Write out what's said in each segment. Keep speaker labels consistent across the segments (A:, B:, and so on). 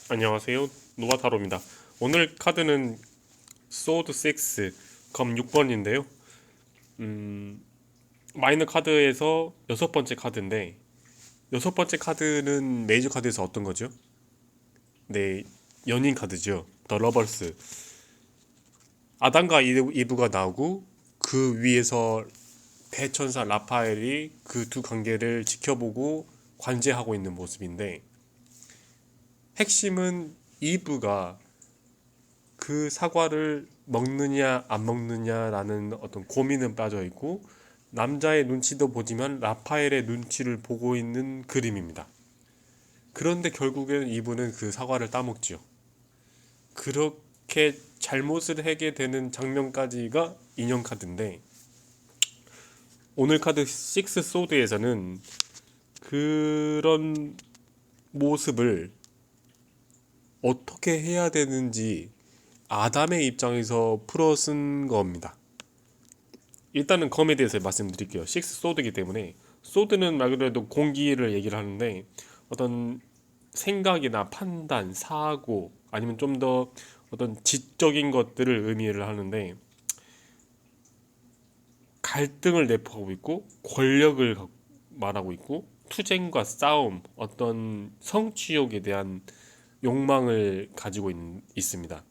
A: 안녕하세요. 노바타로입니다. 오늘 카드는 소드 6 검 6번인데요. 마이너 카드에서 여섯 번째 카드인데 여섯 번째 카드는 메이저 카드에서 어떤 거죠? 네, 연인 카드죠. 더 러버스. 아담과 이브가 나오고 그 위에서 대천사 라파엘이 그 두 관계를 지켜보고 관제하고 있는 모습인데 핵심은 이브가 그 사과를 먹느냐 안 먹느냐라는 어떤 고민은 빠져 있고 남자의 눈치도 보지만 라파엘의 눈치를 보고 있는 그림입니다. 그런데 결국에는 이분은 그 사과를 따먹지요. 그렇게 잘못을 하게 되는 장면까지가 인형 카드인데 오늘 카드 6 소드에서는 그런 모습을 어떻게 해야 되는지 아담의 입장에서 풀어 쓴 겁니다. 일단은 검에 대해서 말씀드릴게요. 6 소드이기 때문에 소드는 말 그대로 공기를 얘기를 하는데 어떤 생각이나 판단, 사고 아니면 좀 더 어떤 지적인 것들을 의미를 하는데 갈등을 내포하고 있고 권력을 말하고 있고 투쟁과 싸움, 어떤 성취욕에 대한 욕망을 가지고 있습니다.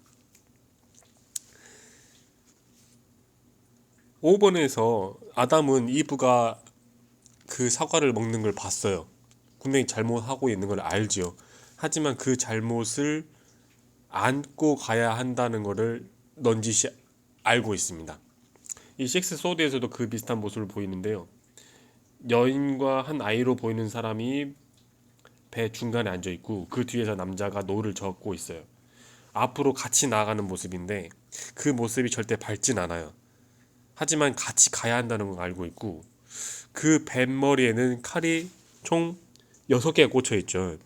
A: 5번에서 아담은 이브가 그 사과를 먹는 걸 봤어요. 분명히 잘못하고 있는 걸 알지요. 하지만 그 잘못을 안고 가야 한다는 것을 넌지시 알고 있습니다. 이 식스 소드에서도 그 비슷한 모습을 보이는데요. 여인과 한 아이로 보이는 사람이 배 중간에 앉아 있고 그 뒤에서 남자가 노를 저고 있어요. 앞으로 같이 나아가는 모습인데 그 모습이 절대 밝진 않아요. 하지만 같이 가야 한다는 걸 알고 있고 그 뱃머리에는 칼이 총 6개가 꽂혀 있죠.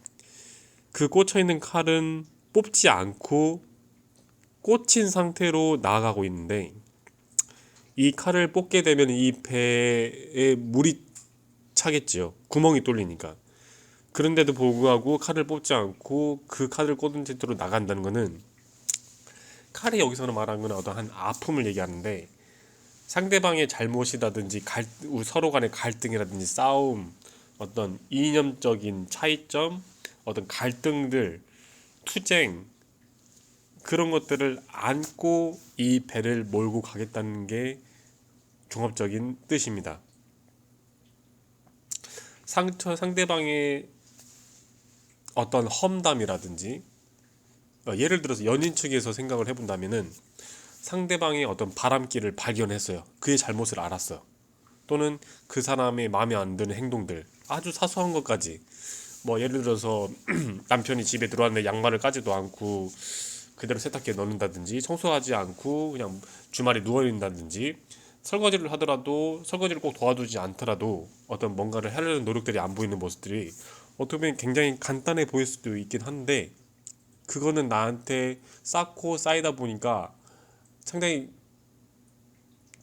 A: 그 꽂혀 있는 칼은 뽑지 않고 꽂힌 상태로 나아가고 있는데 이 칼을 뽑게 되면 이 배에 물이 차겠지요. 구멍이 뚫리니까. 그런데도 불구하고 칼을 뽑지 않고 그 칼을 꽂은 채로 나간다는 것은 칼이 여기서는 말하는 건 어떤 한 아픔을 얘기하는데 상대방의 잘못이라든지 서로 간의 갈등이라든지 싸움, 어떤 이념적인 차이점, 어떤 갈등들, 투쟁 그런 것들을 안고 이 배를 몰고 가겠다는 게 종합적인 뜻입니다. 상대방의 어떤 험담이라든지 예를 들어서 연인 측에서 생각을 해본다면은 상대방의 어떤 바람길을 발견했어요. 그의 잘못을 알았어요. 또는 그 사람의 마음에 안 드는 행동들 아주 사소한 것까지 뭐 예를 들어서 남편이 집에 들어왔는데 양말을 까지도 않고 그대로 세탁기에 넣는다든지 청소하지 않고 그냥 주말에 누워있는다든지 설거지를 하더라도 설거지를 꼭 도와주지 않더라도 어떤 뭔가를 하려는 노력들이 안 보이는 모습들이 어떻게 보면 굉장히 간단해 보일 수도 있긴 한데 그거는 나한테 쌓고 쌓이다 보니까 상당히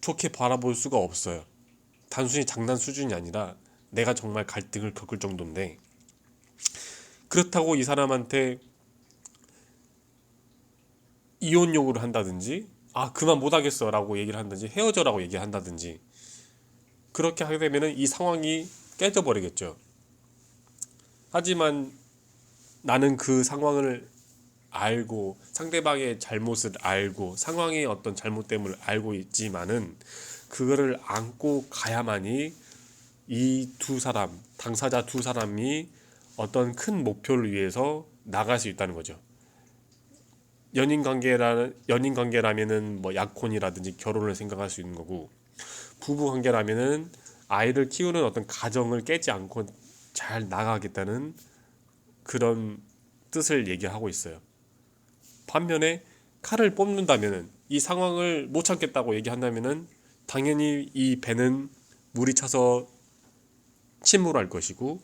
A: 좋게 바라볼 수가 없어요. 단순히 장난 수준이 아니라 내가 정말 갈등을 겪을 정도인데 그렇다고 이 사람한테 이혼 요구를 한다든지 그만 못하겠어 라고 얘기를 한다든지 헤어져라고 얘기를 한다든지 그렇게 하게 되면 이 상황이 깨져버리겠죠. 하지만 나는 그 상황을 알고 상대방의 잘못을 알고 상황의 어떤 잘못됨을 알고 있지만은 그거를 안고 가야만이 이 두 사람, 당사자 두 사람이 어떤 큰 목표를 위해서 나갈 수 있다는 거죠. 연인 관계라면은 뭐 약혼이라든지 결혼을 생각할 수 있는 거고 부부 관계라면은 아이를 키우는 어떤 가정을 깨지 않고 잘 나가겠다는 그런 뜻을 얘기하고 있어요. 반면에 칼을 뽑는다면은 이 상황을 못 참겠다고 얘기한다면은 당연히 이 배는 물이 차서 침몰할 것이고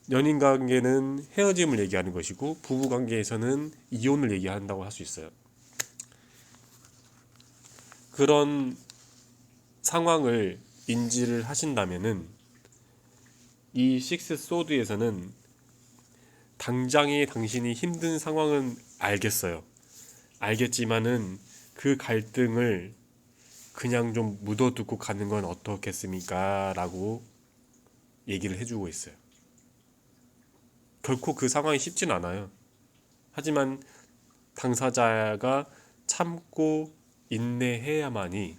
A: 연인 관계는 헤어짐을 얘기하는 것이고 부부 관계에서는 이혼을 얘기한다고 할 수 있어요. 그런 상황을 인지를 하신다면은 이 식스 소드에서는 당장의 당신이 힘든 상황은 알겠어요. 알겠지만은 그 갈등을 그냥 좀 묻어두고 가는 건 어떻겠습니까? 라고 얘기를 해주고 있어요. 결코 그 상황이 쉽진 않아요. 하지만 당사자가 참고 인내해야만이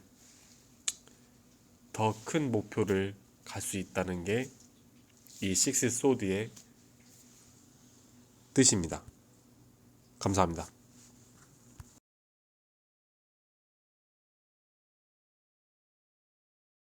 A: 더 큰 목표를 갈 수 있다는 게 이 식스 소드의 뜻입니다. 감사합니다.